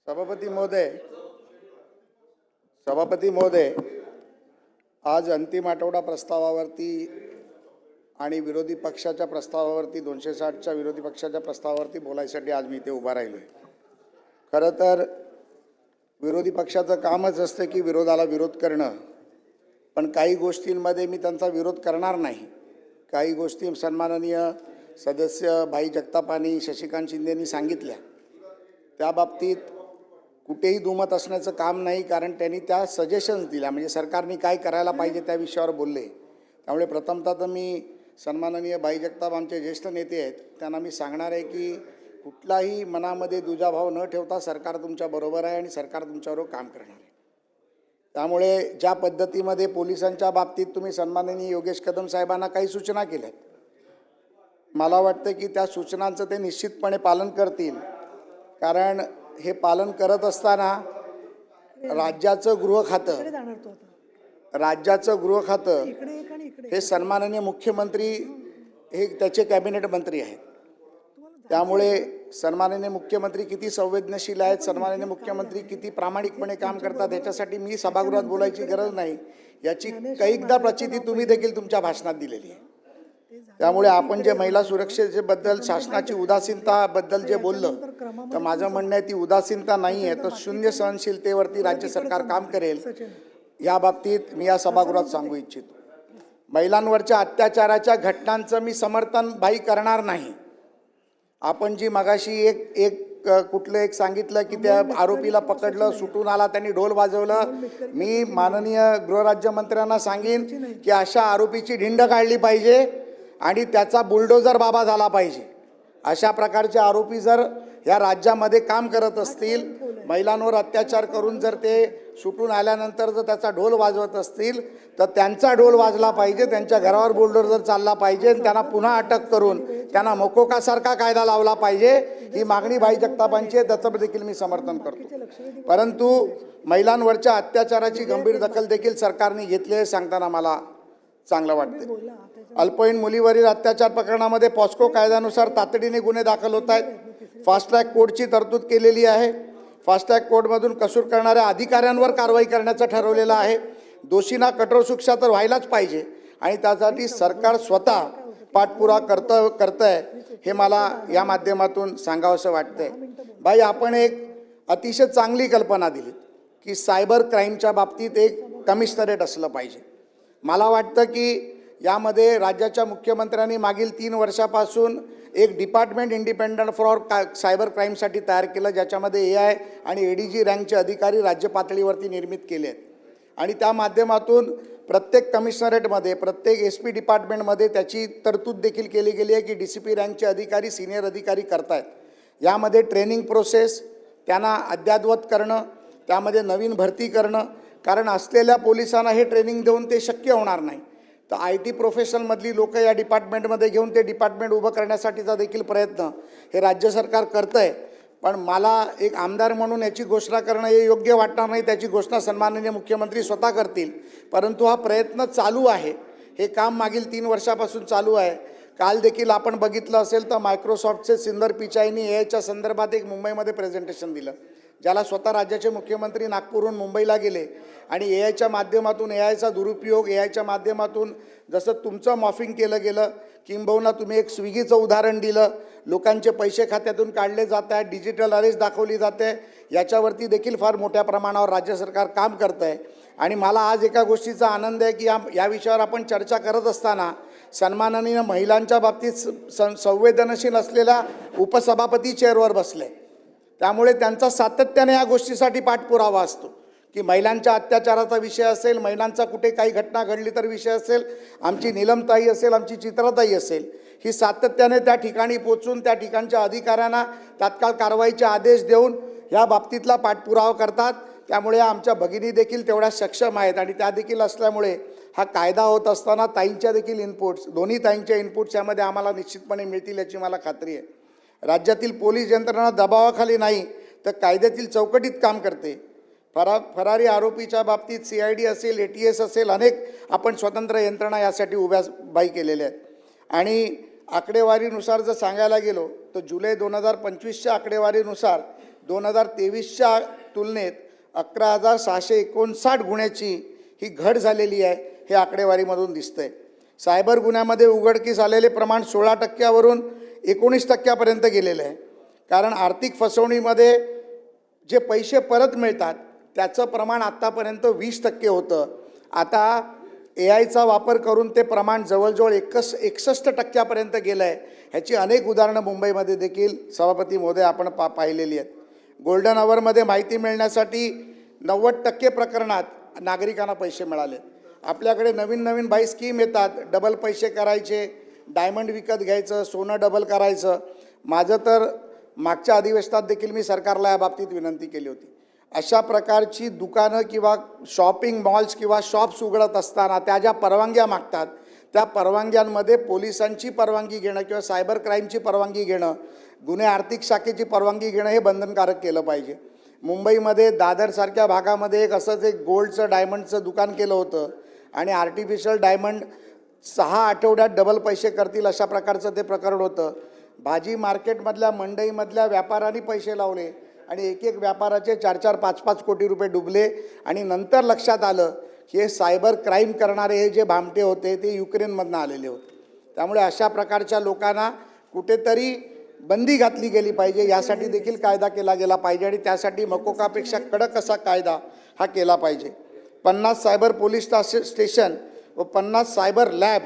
सभापती महोदय, आज अंतिम आठवडा प्रस्तावावरती आणि विरोधी पक्षाच्या प्रस्तावावरती 260च्या विरोधी पक्षाच्या प्रस्तावावरती बोलायसाठी आज मी इथे उभा राहिलोय। खरं तर विरोधी पक्षाचं कामच असतं की विरोधाला विरोध करणं, पण काही गोष्टींमध्ये मी त्यांचा विरोध करणार नाही। काही गोष्टी सन्माननीय सदस्य भाई जगतापांनी शशिकांत शिंदेंनी सांगितल्या, त्या बाबतीत कुठेही दुमत असण्याचं काम नाही, कारण त्यांनी त्या सजेशन्स दिल्या, म्हणजे सरकारने काय करायला पाहिजे त्या विषयावर बोलले। त्यामुळे प्रथमतः तर मी सन्माननीय भाई जगताप आमचे ज्येष्ठ नेते आहेत, त्यांना मी सांगणार आहे की कुठलाही मनामध्ये दुजाभाव न ठेवता सरकार तुमच्या बरोबर आहे आणि सरकार तुमच्याबरोबर काम करणार आहे। त्यामुळे ज्या पद्धतीमध्ये पोलिसांच्या बाबतीत तुम्ही सन्माननीय योगेश कदम साहेबांना काही सूचना केल्यात, मला वाटतं की त्या सूचनांचं ते निश्चितपणे पालन करतील, कारण हे पालन करत असताना राज्याचं गृह खातं हे सन्माननीय मुख्यमंत्री हे त्याचे कॅबिनेट मंत्री आहेत। त्यामुळे सन्माननीय मुख्यमंत्री किती संवेदनशील आहेत, सन्माननीय मुख्यमंत्री किती प्रामाणिकपणे काम करतात, याच्यासाठी मी सभागृहात बोलायची गरज नाही, याची कैकदा प्रचिती तुम्ही देखील तुमच्या भाषणात दिलेली आहे। त्यामुळे आपण जे महिला सुरक्षेबद्दल शासनाची उदासीनताबद्दल जे बोललं, तर माझं म्हणणं आहे ती उदासीनता नाही आहे, तर शून्य सहनशीलतेवरती राज्य सरकार काम करेल, या बाबतीत मी या सभागृहात सांगू इच्छितो। महिलांवरच्या अत्याचाराच्या घटनांचं मी समर्थन भाई करणार नाही। आपण जी मगाशी एक सांगितलं की त्या आरोपीला पकडलं, सुटून आला, त्यांनी ढोल वाजवलं, मी माननीय गृहराज्यमंत्र्यांना सांगेन की अशा आरोपीची ढिंड काढली पाहिजे आणि त्याचा बुलडोजर बाबा झाला पाहिजे। अशा प्रकारचे आरोपी जर या राज्यामध्ये काम करत असतील, महिलांवर अत्याचार करून जर ते सुटून आल्यानंतर जर त्याचा ढोल वाजवत असतील, तर त्यांचा ढोल वाजला पाहिजे, त्यांच्या घरावर बुलडोजर चालला पाहिजे, त्यांना पुन्हा अटक करून त्यांना मोकोकासारखा कायदा लावला पाहिजे, ही मागणी भाई जगतापांची आहे, त्याचं देखील मी समर्थन करतो। परंतु महिलांवरच्या अत्याचाराची गंभीर दखल देखील सरकारने घेतली आहे सांगताना मला चांगलं वाटतं। अल्पवयीन मुलीवरील अत्याचार प्रकरणामध्ये पॉस्को कायद्यानुसार तातडीने गुन्हे दाखल होत आहेत। फास्ट ट्रॅक कोर्टची तरतूद केलेली आहे। फास्ट ट्रॅक कोर्टमधून कसूर करणाऱ्या अधिकाऱ्यांवर कारवाई करण्याचं ठरवलेलं आहे। दोषींना कठोर शिक्षा तर व्हायलाच पाहिजे आणि त्यासाठी सरकार स्वतः पाठपुरावा करतंय, हे मला या माध्यमातून सांगावंसं वाटतंय। भाई, आपण एक अतिशय चांगली कल्पना दिली की सायबर क्राईमच्या बाबतीत एक कमिशनरेट असलं पाहिजे। मला वाटतं की यामध्ये राज्याच्या मुख्यमंत्र्यांनी मागील 3 वर्षापासून एक डिपार्टमेंट इंडिपेंडंट फॉर सायबर क्राईमसाठी तयार केलं, ज्याच्यामध्ये AI आणि ADG रँकचे अधिकारी राज्य पातळीवरती निर्मित केले आहेत आणि त्या माध्यमातून प्रत्येक कमिशनरेटमध्ये, प्रत्येक SP डिपार्टमेंटमध्ये त्याची तरतूद देखील केली गेली आहे की DCP रँकचे अधिकारी, सिनियर अधिकारी करतायत। यामध्ये ट्रेनिंग प्रोसेस, त्यांना अद्ययावत करणं, त्यामध्ये नवीन भरती करणं, कारण असलेल्या पोलिसांना हे ट्रेनिंग देऊन ते शक्य होणार नाही, तर IT प्रोफेशनमधली लोक या डिपार्टमेंटमध्ये घेऊन ते डिपार्टमेंट उभं करण्यासाठीचा देखील प्रयत्न हे राज्य सरकार करतं आहे। पण मला एक आमदार म्हणून याची घोषणा करणं हे योग्य वाटणार नाही, त्याची घोषणा सन्माननीय मुख्यमंत्री स्वतः करतील, परंतु हा प्रयत्न चालू आहे, हे काम मागील 3 वर्षापासून चालू आहे। काल देखील आपण बघितलं असेल तर मायक्रोसॉफ्टचे सिंदर पिचाईनी AIच्या संदर्भात एक मुंबईमध्ये प्रेझेंटेशन दिलं, ज्याला स्वतः राज्याचे मुख्यमंत्री नागपूरहून मुंबईला गेले आणि AIच्या माध्यमातून AIचा दुरुपयोग, AIच्या माध्यमातून जसं तुमचं मॉर्फिंग केलं गेलं, किंबहुना तुम्ही एक स्विगीचं उदाहरण दिलं, लोकांचे पैसे खात्यातून काढले जात आहेत, डिजिटल अरेस्ट दाखवली जाते, याच्यावरती देखील फार मोठ्या प्रमाणावर राज्य सरकार काम करतं आहे। आणि मला आज एका गोष्टीचा आनंद आहे की या विषयावर आपण चर्चा करत असताना सन्माननीय महिलांच्या बाबतीत संवेदनशील असलेल्या उपसभापती चेअरवर बसले, त्यामुळे त्यांचा सातत्याने या गोष्टीसाठी पाठपुरावा असतो की महिलांच्या अत्याचाराचा विषय असेल, महिलांचा कुठे काही घटना घडली तर विषय असेल, आमची नीलमताई असेल, आमची चित्राताई असेल, ही सातत्याने त्या ठिकाणी पोचून त्या ठिकाणच्या अधिकाऱ्यांना तात्काळ कारवाईचे आदेश देऊन ह्या बाबतीतला पाठपुरावा करतात। त्यामुळे आमच्या भगिनी देखील तेवढ्या सक्षम आहेत आणि त्या देखील असल्यामुळे हा कायदा होत असताना ताईंच्या देखील इनपुट्स, दोन्ही ताईंच्या इनपुट्स यामध्ये आम्हाला निश्चितपणे मिळतील याची मला खात्री आहे। राज्यातील पोलीस यंत्रणा दबावाखाली नाही तर कायद्यातील चौकटीत काम करते। फरारी आरोपीच्या बाबतीत CID असेल, ATS असेल, अनेक आपण स्वतंत्र यंत्रणा यासाठी उभ्या केलेल्या आहेत। आणि आकडेवारीनुसार जर सांगायला गेलो तर जुलै 2025च्या आकडेवारीनुसार 2023च्या तुलनेत 11,659 गुन्ह्याची ही घट झालेली आहे, हे आकडेवारीमधून दिसतंय. सायबर गुन्ह्यामध्ये उघडकीस आलेले प्रमाण 16% 19% गेलेलं आहे. कारण आर्थिक फसवणीमध्ये जे पैसे परत मिळतात त्याचं प्रमाण आत्तापर्यंत 20% होतं. आता AIचा वापर करून ते प्रमाण जवळजवळ 61% गेलं आहे. ह्याची अनेक उदाहरणं मुंबईमध्ये देखील सभापती महोदय आपण पाहिलेली आहेत. गोल्डन आवरमध्ये माहिती मिळण्यासाठी 90% प्रकरणात नागरिकांना पैसे मिळाले. आपल्याकडे नवीन नवीन बाई स्कीम येतात, डबल पैसे करायचे, डायमंड विकत घ्यायचं, सोनं डबल करायचं. माझं तर मागच्या अधिवेशनात देखील मी सरकारला या बाबतीत विनंती केली होती. अशा प्रकारची दुकानं किंवा शॉपिंग मॉल्स किंवा शॉप्स उघडत असताना त्या ज्या परवानग्या मागतात त्या परवानग्यांमध्ये पोलिसांची परवानगी घेणं किंवा सायबर क्राईमची परवानगी घेणं, गुन्हे आर्थिक शाखेची परवानगी घेणं हे बंधनकारक केलं पाहिजे. मुंबईमध्ये दादरसारख्या भागामध्ये असंच एक गोल्डचं डायमंडचं दुकान केलं होतं आणि आर्टिफिशियल डायमंड 6 आठवड्यात डबल पैसे करतील अशा प्रकारचं ते प्रकरण होतं. भाजी मार्केटमधल्या मंडईमधल्या व्यापाऱ्यांनी पैसे लावले आणि एक एक व्यापाराचे 4-4, 5-5 कोटी रुपये डुबले आणि नंतर लक्षात आलं की हे सायबर क्राईम करणारे हे जे भामटे होते ते युक्रेनमधनं आलेले होते. त्यामुळे अशा प्रकारच्या लोकांना कुठेतरी बंदी घातली गेली पाहिजे. यासाठी देखील कायदा केला गेला पाहिजे आणि त्यासाठी मकोकापेक्षा कडक असा कायदा हा केला पाहिजे. 50 सायबर पोलीस स्टेशन व 50 सायबर लॅब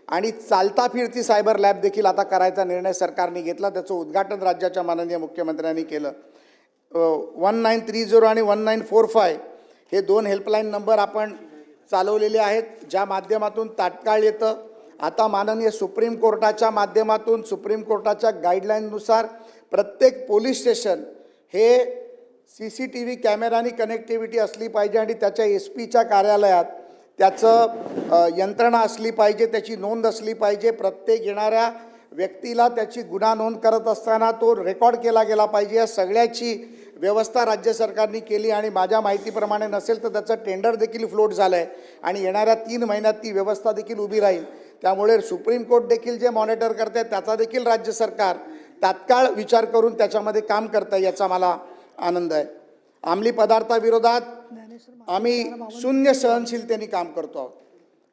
आणि चालता फिरती सायबर लॅब देखील आता करायचा निर्णय सरकारने घेतला. त्याचं उद्घाटन राज्याच्या माननीय मुख्यमंत्र्यांनी केलं. 1930 आणि 1945 हे 2 हेल्पलाईन नंबर आपण चालवलेले आहेत, ज्या माध्यमातून तात्काळ येतं. आता माननीय सुप्रीम कोर्टाच्या माध्यमातून सुप्रीम कोर्टाच्या गाईडलाईननुसार प्रत्येक पोलीस स्टेशन हे CCTV कॅमेरानी कनेक्टिव्हिटी असली पाहिजे आणि त्याच्या SP च्या कार्यालयात त्याचं यंत्रणा असली पाहिजे, त्याची नोंद असली पाहिजे. प्रत्येक येणाऱ्या व्यक्तीला त्याची गुन्हा नोंद करत असताना तो रेकॉर्ड केला गेला पाहिजे. या सगळ्याची व्यवस्था राज्य सरकारने केली आणि माझ्या माहितीप्रमाणे नसेल तर त्याचं टेंडर देखील फ्लोट झालं आहे आणि येणाऱ्या 3 महिन्यात ती व्यवस्था देखील उभी राहील. त्यामुळे सुप्रीम कोर्ट देखील जे मॉनिटर करते आहे त्याचा देखील राज्य सरकार तात्काळ विचार करून त्याच्यामध्ये काम करतं, याचा मला आनंद आहे. अंमली पदार्थाविरोधात आम्ही शून्य सहनशीलतेने काम करतो आहोत.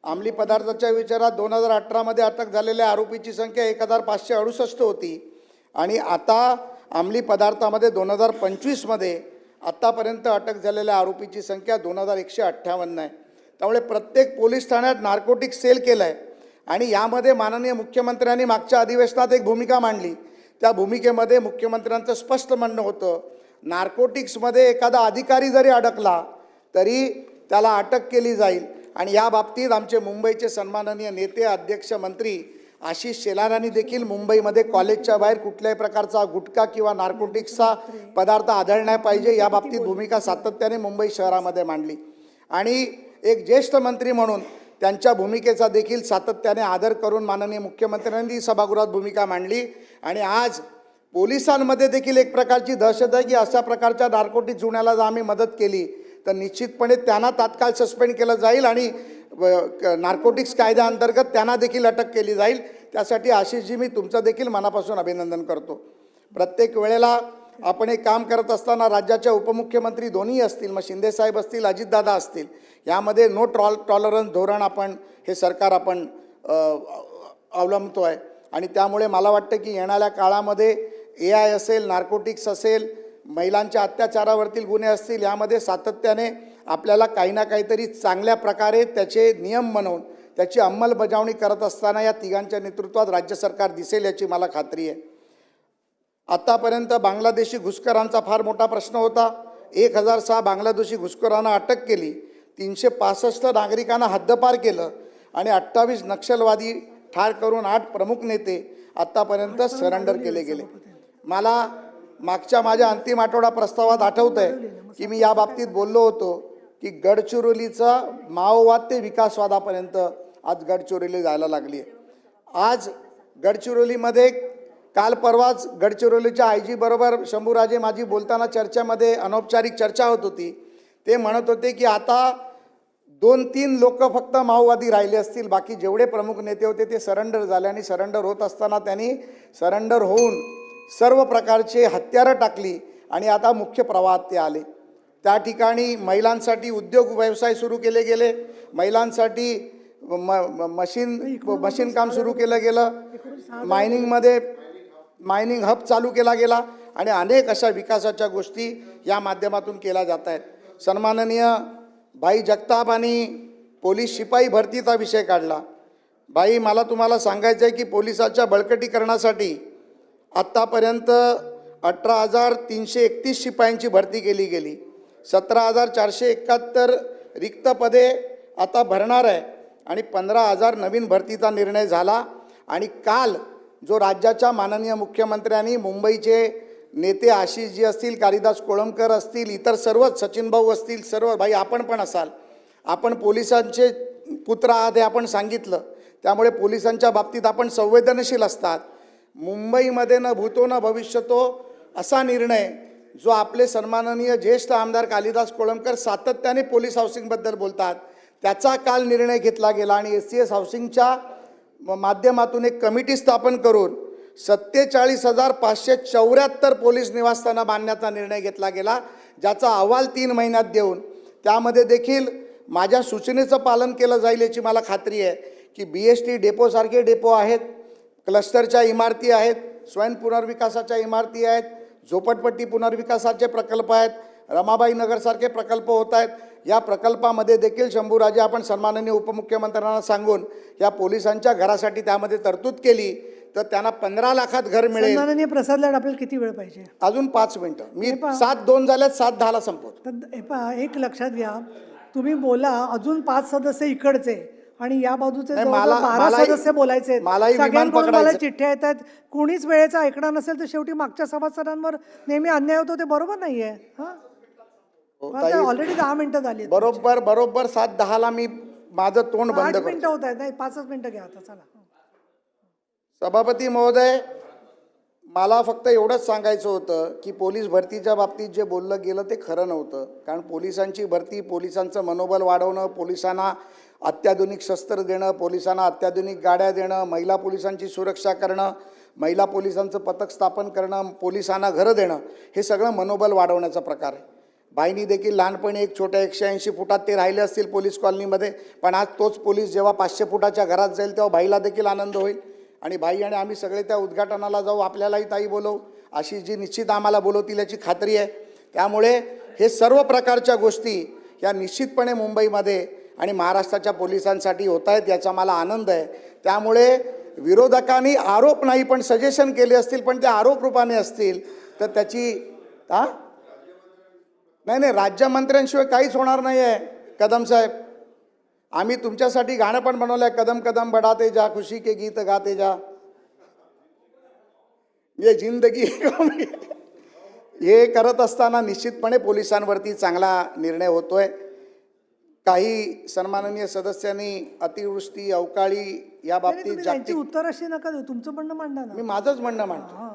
अंमली पदार्थाच्या विचारात 2018मध्ये अटक झालेल्या आरोपीची संख्या 1568 होती आणि आता अंमली पदार्थामध्ये 2025मध्ये आत्तापर्यंत अटक झालेल्या आरोपीची संख्या 2158 आहे. त्यामुळे प्रत्येक पोलीस ठाण्यात नार्कोटिक सेल केलं आहे आणि यामध्ये माननीय मुख्यमंत्र्यांनी मागच्या अधिवेशनात एक भूमिका मांडली. त्या भूमिकेमध्ये मुख्यमंत्र्यांचं स्पष्ट म्हणणं होतं, नार्कोटिक्समध्ये एखादा अधिकारी जरी अडकला तरी त्याला अटक केली जाईल. आणि या बाबतीत आमचे मुंबईचे सन्माननीय नेते, अध्यक्ष, मंत्री आशिष शेलारांनी देखील मुंबईमध्ये कॉलेजच्या बाहेर कुठल्याही प्रकारचा गुटखा किंवा नार्कोटिक्सचा पदार्थ आढळला नाही पाहिजे या बाबतीत भूमिका सातत्याने मुंबई शहरामध्ये मांडली. आणि एक ज्येष्ठ मंत्री म्हणून त्यांच्या भूमिकेचा देखील सातत्याने आदर करून माननीय मुख्यमंत्र्यांनी सभागृहात भूमिका मांडली. आणि आज पोलिसांमध्ये देखील एक प्रकारची दहशत आहे की अशा प्रकारच्या नार्कोटिक्स जुन्याला जर आम्ही मदत केली तर निश्चितपणे त्यांना तात्काळ सस्पेंड केलं जाईल आणि नार्कोटिक्स कायद्याअंतर्गत त्यांना देखील अटक केली जाईल. त्यासाठी आशिषजी मी तुमचं देखील मनापासून अभिनंदन करतो. प्रत्येक वेळेला आपण एक काम करत असताना राज्याच्या उपमुख्यमंत्री दोन्ही असतील, मग शिंदेसाहेब असतील, अजितदादा असतील, यामध्ये नो टॉलरन्स धोरण आपण हे सरकार आपण अवलंबतो आहे. आणि त्यामुळे मला वाटतं की येणाऱ्या काळामध्ये AI असेल, नार्कोटिक्स असेल, महिलांच्या अत्याचारावरतील गुन्हे असतील, यामध्ये सातत्याने आपल्याला काही ना काहीतरी चांगल्या प्रकारे त्याचे नियम बनवून त्याची अंमलबजावणी करत असताना या तिघांच्या नेतृत्वात राज्य सरकार दिसेल याची मला खात्री आहे. आतापर्यंत बांगलादेशी घुसखोरांचा फार मोठा प्रश्न होता. 1006 बांगलादेशी घुसखोरांना अटक केली, 365 नागरिकांना हद्दपार केलं आणि 28 नक्षलवादी ठार करून 8 प्रमुख नेते आत्तापर्यंत सरेंडर केले गेले. मला मागच्या माझ्या अंतिम आठवडा प्रस्तावात आठवतं आहे की मी या बाबतीत बोललो होतो की गडचिरोलीचा माओवाद ते विकासवादापर्यंत आज गडचिरोली जायला लागली आहे. आज गडचिरोलीमध्ये काल परवाच गडचिरोलीच्या IG बरोबर शंभूराजे माझी बोलताना चर्चेमध्ये अनौपचारिक चर्चा होत होती. ते म्हणत होते की आता 2-3 लोक फक्त माओवादी राहिले असतील, बाकी जेवढे प्रमुख नेते होते ते सरेंडर झाले. आणि सरेंडर होत असताना त्यांनी सरेंडर होऊन सर्व प्रकारचे हत्यारं टाकली आणि आता मुख्य प्रवाहात ते आले. त्या ठिकाणी महिलांसाठी उद्योग व्यवसाय सुरू केले गेले, महिलांसाठी मशीन काम सुरू केलं गेलं, मायनिंग हब चालू केला गेला आणि अनेक अशा विकासाच्या गोष्टी या माध्यमातून केल्या जात आहेत. सन्माननीय भाई जगताप आणि पोलीस शिपाई भरतीचा विषय काढला. भाई, मला तुम्हाला सांगायचं आहे की पोलिसाच्या बळकटीकरणासाठी आत्तापर्यंत 18,331 शिपायांची भरती केली गेली. 17,471 रिक्त पदे आता भरणार आहे आणि 15,000 नवीन भरतीचा निर्णय झाला. आणि काल जो राज्याच्या माननीय मुख्यमंत्र्यांनी मुंबईचे नेते आशिषजी असतील, कालिदास कोळंबकर असतील, इतर सर्वच, सचिन भाऊ असतील, सर्व भाई आपण पण असाल, आपण पोलिसांचे पुत्र आहात हे आपण सांगितलं. त्यामुळे पोलिसांच्या बाबतीत आपण संवेदनशील असतात. मुंबईमध्ये न भूतो न भविष्यतो असा निर्णय जो आपले सन्माननीय ज्येष्ठ आमदार कालिदास कोळंबकर सातत्याने पोलीस हाऊसिंगबद्दल बोलतात, त्याचा काल निर्णय घेतला गेला आणि SCS हाऊसिंगच्या माध्यमातून एक कमिटी स्थापन करून 47,574 पोलीस निवासस्थानं बांधण्याचा निर्णय घेतला गेला, ज्याचा अहवाल 3 महिन्यात देऊन त्यामध्ये देखील माझ्या सूचनेचं पालन केलं जाईल याची मला खात्री आहे. की BST डेपोसारखे डेपो आहेत, क्लस्टरच्या इमारती आहेत, स्वयं पुनर्विकासाच्या इमारती आहेत, झोपडपट्टी पुनर्विकासाचे प्रकल्प आहेत, रमाबाई नगरसारखे प्रकल्प होत आहेत. या प्रकल्पामध्ये देखील शंभूराजे आपण सन्माननीय उपमुख्यमंत्र्यांना सांगून या पोलिसांच्या घरासाठी त्यामध्ये तरतूद केली तर त्यांना 15 लाखात घर मिळेल. सन्माननीय प्रसाद लाड, आपल्याला किती वेळ पाहिजे? अजून 5 मिनिटं. मी 7:02 झाल्यात, 7:10ला संपवतो. एक लक्षात घ्या, तुम्ही बोला, अजून 5 सदस्य इकडचे आणि या बाजूचे 12 सदस्य बोलायचे. सगळ्यांकडून मला चिठ्ठ्या येतात, कुणीच वेळेचा ऐकणार नसेल तर शेवटी मागच्या सभासदांवर नेहमी अन्याय होतो. ते बरोबर नाहीये. ऑलरेडी 10 मिनिटं झाली. बरोबर 7:10ला मी माझं तोंड बंद करतो. 8 मिनिटं होत आहेत. नाही, 5च मिनिटं घ्या आता. चला. सभापती महोदय, मला फक्त एवढंच सांगायचं होतं की पोलीस भरतीच्या बाबतीत जे बोललं गेलं ते खरं नव्हतं. कारण पोलिसांची भरती, पोलिसांचं मनोबल वाढवणं, पोलिसांना अत्याधुनिक शस्त्र देणं, पोलिसांना अत्याधुनिक गाड्या देणं, महिला पोलिसांची सुरक्षा करणं, महिला पोलिसांचं पथक स्थापन करणं, पोलिसांना घरं देणं, हे सगळं मनोबल वाढवण्याचा प्रकार आहे. बाईंनी देखील लहानपणी एक छोट्या 180 फुटात ते राहिले असतील पोलीस कॉलनीमध्ये, पण आज तोच पोलीस जेव्हा 500 फुटाच्या घरात जाईल तेव्हा बाईला देखील आनंद होईल. आणि बाई आणि आम्ही सगळे त्या उद्घाटनाला जाऊ, आपल्यालाही ताई बोलवू, आशिषजी निश्चित आम्हाला बोलवतील याची खात्री आहे. त्यामुळे हे सर्व प्रकारच्या गोष्टी या निश्चितपणे मुंबईमध्ये आणि महाराष्ट्राच्या पोलिसांसाठी होत आहेत, याचा मला आनंद आहे. त्यामुळे विरोधकांनी आरोप नाही पण सजेशन केले असतील, पण ते आरोप रूपाने असतील तर त्याची नाही, राज्यमंत्र्यांशिवाय काहीच होणार नाही आहे. कदम साहेब, आम्ही तुमच्यासाठी गाणं पण बनवलं आहे, कदम कदम बढ़ाते जा, खुशी के गीत गाते जा, ये जिंदगी. हे करत असताना निश्चितपणे पोलिसांवरती चांगला निर्णय होतोय. काही सन्माननीय सदस्यांनी अतिवृष्टी, अवकाळी या बाबतीत जागतिक उत्तर अशी नका देऊ, तुमचं म्हणणं मांडा ना. मी माझंच म्हणणं मांडतो.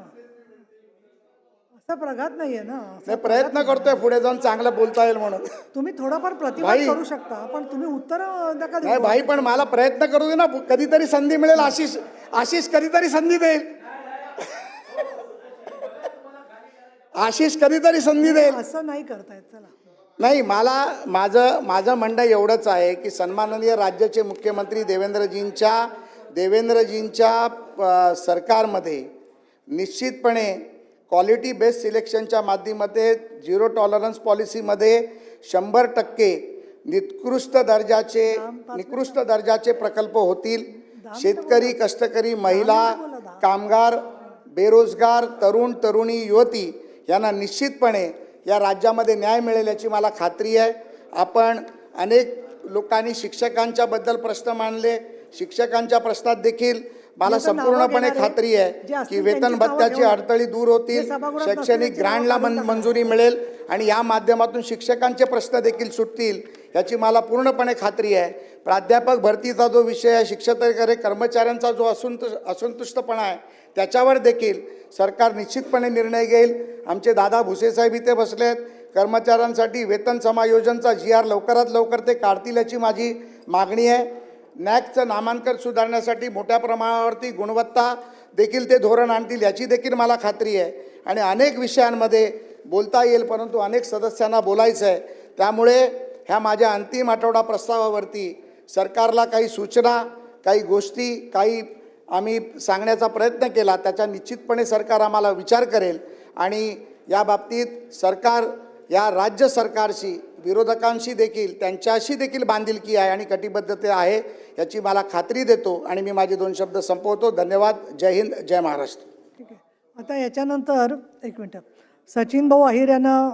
असं प्रघात नाहीये ना. मी प्रयत्न करतोय पुढे जाऊन चांगलं बोलता येईल म्हणून. तुम्ही थोडाफार प्रतिवाद करू शकता, पण तुम्ही उत्तर नका देऊ. नाही भाई, पण मला प्रयत्न करू दे ना, कधीतरी संधी मिळेल. आशिष कधीतरी संधी देईल. आशिष कधीतरी संधी देईल. असं नाही करतायत. चला. नाही, माझं म्हणणं एवढंच आहे की सन्माननीय राज्याचे मुख्यमंत्री देवेंद्रजींच्या सरकारमध्ये निश्चितपणे क्वालिटी बेस्ड सिलेक्शनच्या माध्यमामध्ये 0 टॉलरन्स पॉलिसीमध्ये 100% निकृष्ट दर्जाचे प्रकल्प होतील. शेतकरी, कष्टकरी, महिला, कामगार, बेरोजगार, तरुण तरुणी, युवती यांना निश्चितपणे या राज्यामध्ये न्याय मिळेल याची मला खात्री आहे. आपण अनेक लोकांनी शिक्षकांच्या बद्दल प्रश्न मांडले. शिक्षकांच्या प्रश्नात देखील मला संपूर्णपणे खात्री आहे की वेतन भत्त्याची अडथळे दूर होतील, शैक्षणिक ग्रँटला मंजुरी मिळेल आणि या माध्यमातून शिक्षकांचे प्रश्न देखील सुटतील याची मला पूर्णपणे खात्री आहे. प्राध्यापक भरतीचा जो विषय आहे, शिक्षकेतर कर्मचाऱ्यांचा जो असंतुष्टपणा आहे, त्याच्यावर देखील सरकार निश्चितपणे निर्णय घेईल. आमचे दादा भुसेसाहेब इथे बसलेत. कर्मचाऱ्यांसाठी वेतन समायोजनचा GR लवकरात लवकर ते काढतील याची माझी मागणी आहे. नॅकचं नामांकन सुधारण्यासाठी मोठ्या प्रमाणावरती गुणवत्ता देखील ते धोरण आणतील याची देखील मला खात्री आहे. आणि अनेक विषयांमध्ये बोलता येईल, परंतु अनेक सदस्यांना बोलायचं आहे. त्यामुळे ह्या माझ्या अंतिम आठवडा प्रस्तावावरती सरकारला काही सूचना, काही गोष्टी, काही आम्ही सांगण्याचा प्रयत्न केला, त्याचा निश्चितपणे सरकार आम्हाला विचार करेल. आणि या बाबतीत सरकार या राज्य सरकारशी, विरोधकांशी देखील, त्यांच्याशी देखील बांधिलकी आहे आणि कटिबद्धता आहे, याची मला खात्री देतो. आणि मी माझे 2 शब्द संपवतो. धन्यवाद. जय हिंद, जय महाराष्ट्र. ठीक आहे. आता याच्यानंतर एक मिनटं, सचिन भाऊ अहिर यांना